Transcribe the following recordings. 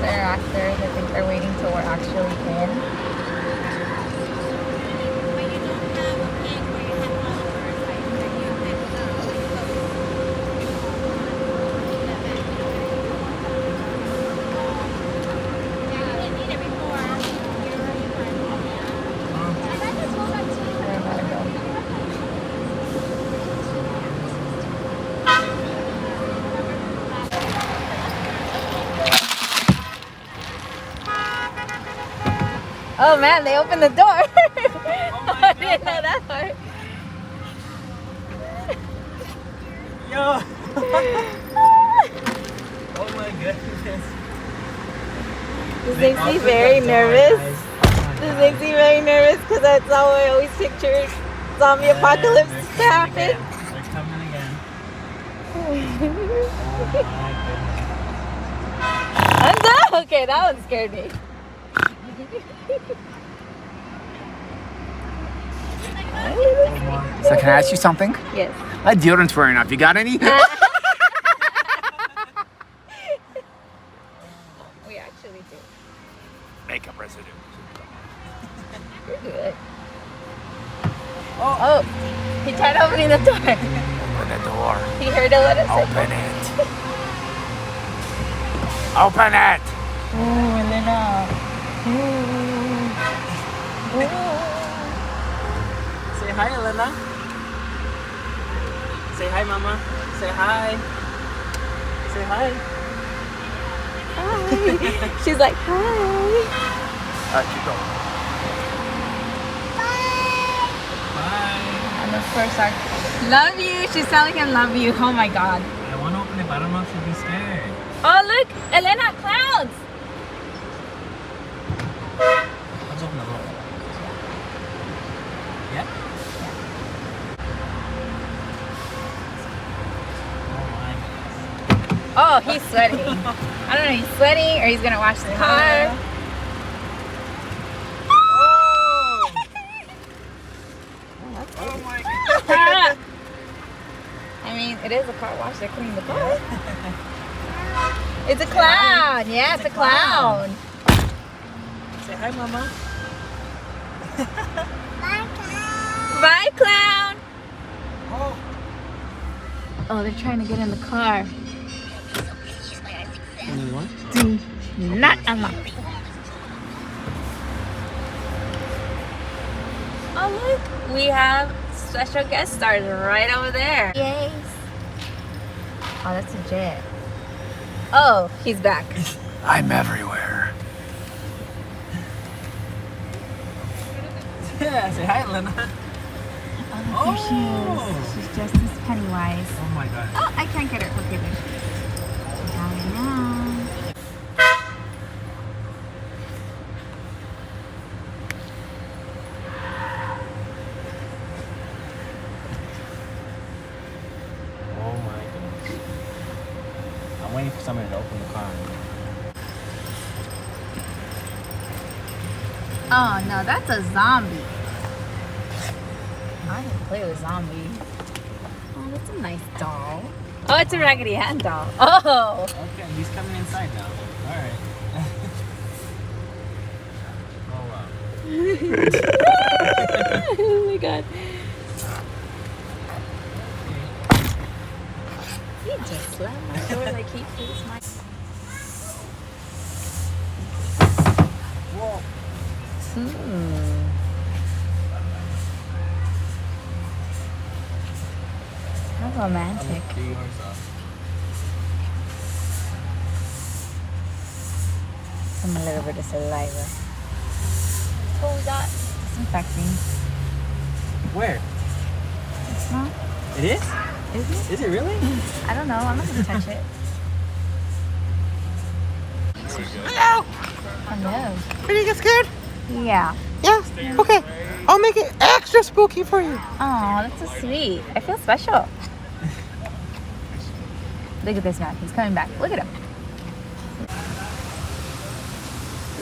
They're actors. I think they're waiting till we're actually in. Oh man, they opened the door. I didn't know that part. Yo! Oh my goodness. This makes me very nervous. This makes me very nervous because that's how I always pictured zombie apocalypse to happen. They're coming again. Oh my goodness. I'm done. Okay, that one scared me. So can I ask you something? Yes. My deodorant's wearing off. You got any? We actually do. Makeup residue. You're good. Oh, he tried opening the door. Open the door. He heard a little Open it. Open it. Oh, Elena. Say hi, Elena. Say hi, Mama. Say hi. Say hi. Hi. She's like, hi. Keep going. Bye. And of course, our love you. She's telling him love you. Oh my god. I want to open it, but I don't know if she'll be scared. Oh, look. Elena, clouds. Let's open the door. Yeah? Oh, he's sweating. I don't know, he's sweating or he's gonna wash the car. Oh my God. I mean, it is a car wash. They're cleaning the car. It's a clown. Yeah, it's a clown. Say hi, Mama. Bye, clown. Oh. Oh, they're trying to get in the car. Anyone? Do not unlock. Oh, look. We have special guest stars right over there. Yes. Oh, that's a jet. Oh, he's back. I'm everywhere. Yeah, say hi, Elena. Oh, there she is. She's dressed as Pennywise. Oh my god. Oh, I can't get her. Okay, there. Down now. Oh my goodness. I'm waiting for somebody to open the car. Oh no, that's a zombie. I can play with zombies. Oh, that's a nice doll. Oh, it's a Raggedy Ann doll. Oh. Okay, he's coming inside now. Alright. Oh wow. Oh my god. He just slammed my door like he pleased my. Whoa. How romantic. Some a little bit of saliva. What was that? Disinfecting. Where? It's not. It is? Is it? Is it really? I don't know. I'm not gonna touch it. Hello! Hello. Did you get scared? Yeah. Yeah? Okay. I'll make it extra spooky for you. Oh, that's so sweet. I feel special. Look at this man. He's coming back. Look at him.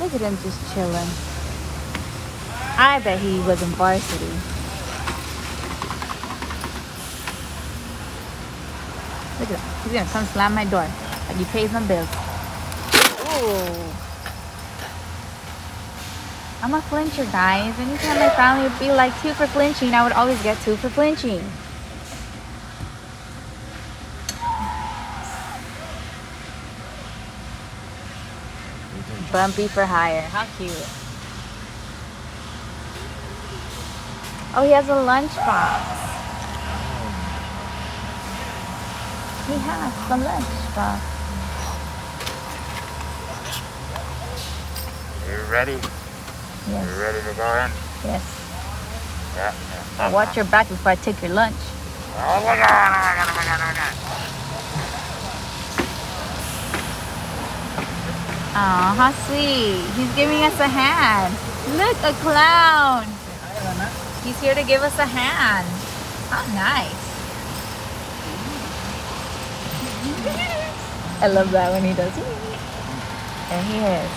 Look at him just chilling. I bet he was in varsity. Look at him. He's gonna come slam my door. Like he pays my bills. Ooh. I'm a flincher, guys. Anytime my family would be like 2 for flinching, I would always get 2 for flinching. Bumpy for hire. How cute. Oh, he has a lunchbox. He has the lunchbox. You ready? Yes. You ready to go in? Yes. Yeah. Watch your back before I take your lunch. Oh my god, oh my god, oh my god, oh my god. Aw, how sweet. He's giving us a hand. Look, a clown. He's here to give us a hand. How nice. I love that when he does. There he is.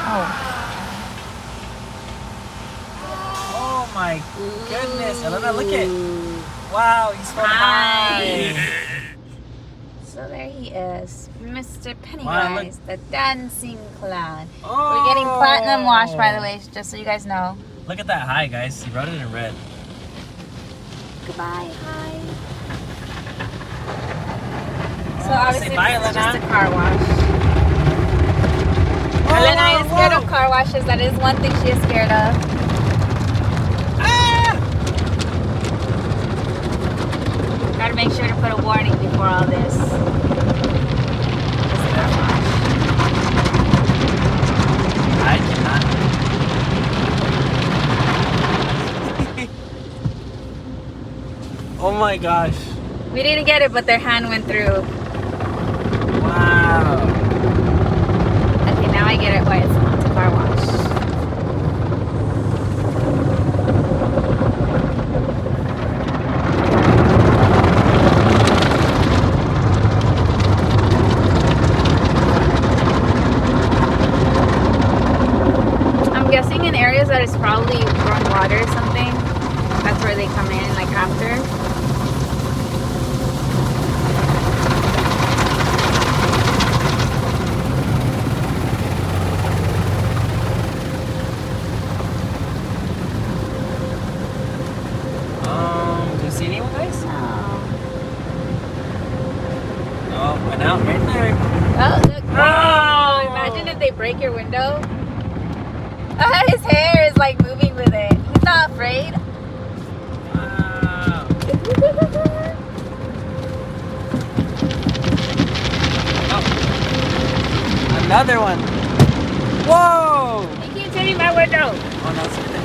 Oh. Oh my goodness. Elena, look at. Wow, he's so high. So there he is, Mr. Wow, Pennywise, the dancing clown. Oh. We're getting platinum wash, by the way, just so you guys know. Look at that high, guys. He wrote it in red. Goodbye, hi. So Oh, obviously say bye, this is Elena. just a car wash. Elena is scared of car washes. That is one thing she is scared of. Ah! Gotta make sure to put a warning before all this. I cannot. Oh my gosh. We didn't get it, but their hand went through. Wow. Okay, now I get it why it's a car wash. I'm guessing in areas that is probably run water or something, that's where they come in, like after. Do you see anyone, guys? Oh, Oh, went out right there. look. Oh, imagine if they break your window. His hair is like moving with it. He's not afraid. Wow. Oh. Another one. Whoa! He keeps hitting my window. Oh, no, it's right there.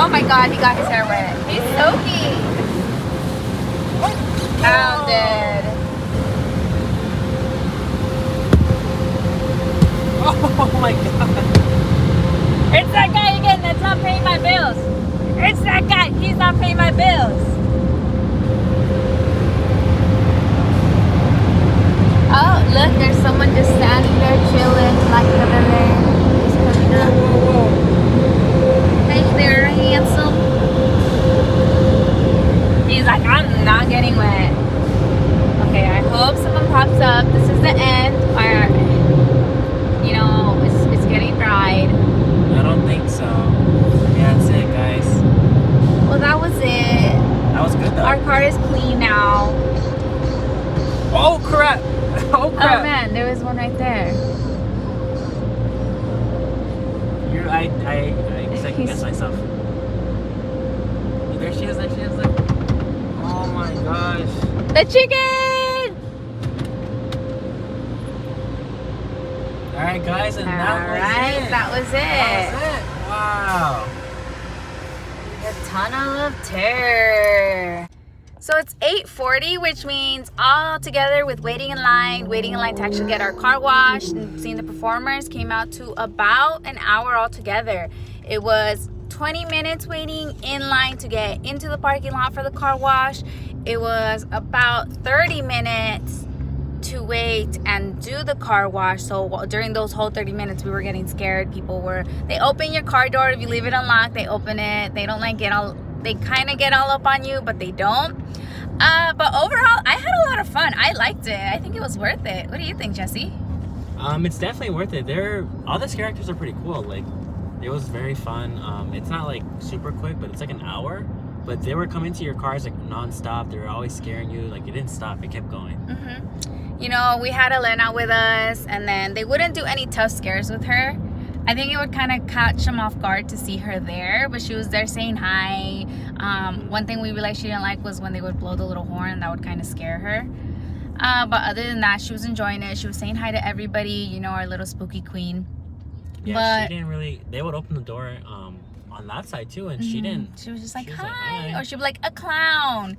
Oh my god, he got his hair wet. He's soaking. Pounded. Oh my god. It's that guy again that's not paying my bills. It's that guy. He's not paying my bills. Oh, look, there's someone just standing there chilling like the villain. Just coming up. Hey there, handsome. He's like, I'm not getting wet. Okay, I hope someone pops up. This is the end. Or, you know, it's getting dried. I don't think so. Yeah, that's it, guys. Well, that was it. That was good, though. Our car is clean now. Oh, crap. Oh, Oh crap. man, there was one right there. I second guess myself. There she is, there she is. There. Oh my gosh. The chicken! Alright, guys, and that was it. That was it. Wow. The tunnel of terror. So it's 8:40, which means all together with waiting in line to actually get our car washed and seeing the performers came out to about an hour altogether. It was 20 minutes waiting in line to get into the parking lot for the car wash. It was about 30 minutes to wait and do the car wash. So during those whole 30 minutes we were getting scared. They open your car door. If you leave it unlocked, they open it. They don't they kind of get all up on you, but they don't. But overall, I had a lot of fun. I liked it. I think it was worth it. What do you think, Jesse? It's definitely worth it. All the scare actors are pretty cool. Like, it was very fun. It's not like super quick, but it's like an hour. But they were coming to your cars like non-stop. They were always scaring you. Like, it didn't stop. It kept going. You know, we had Elena with us, and then they wouldn't do any tough scares with her. I think it would kind of catch them off guard to see her there, but she was there saying hi. One thing we realized she didn't like was when they would blow the little horn. That would kind of scare her. But other than that, she was enjoying it. She was saying hi to everybody, you know, our little spooky queen. Yeah, but she didn't really... They would open the door on that side too, and she didn't... She was just like, was hi. hi. Or she'd be like, a clown.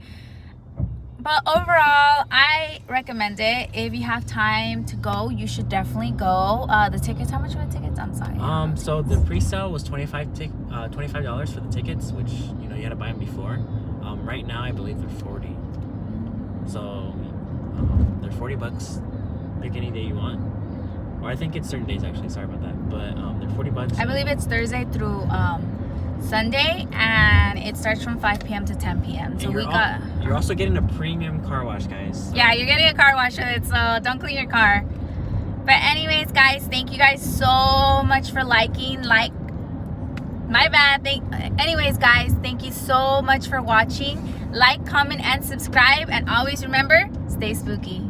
But overall, I recommend it. If you have time to go, you should definitely go. The tickets, how much were the tickets? I'm sorry. So the pre-sale was $25 for the tickets, which, you know, you had to buy them before. Right now, I believe they're 40. So they're $40. Pick any day you want. Or I think it's certain days actually. Sorry about that. But they're $40. I believe it's Thursday through Sunday, and it starts from 5 p.m. to 10 p.m. So you're also getting a premium car wash, guys. Yeah, you're getting a car wash with it, so don't clean your car. But anyways, guys, thank you guys so much for liking. My bad. Anyways, guys, thank you so much for watching. Like, comment, and subscribe. And always remember, stay spooky.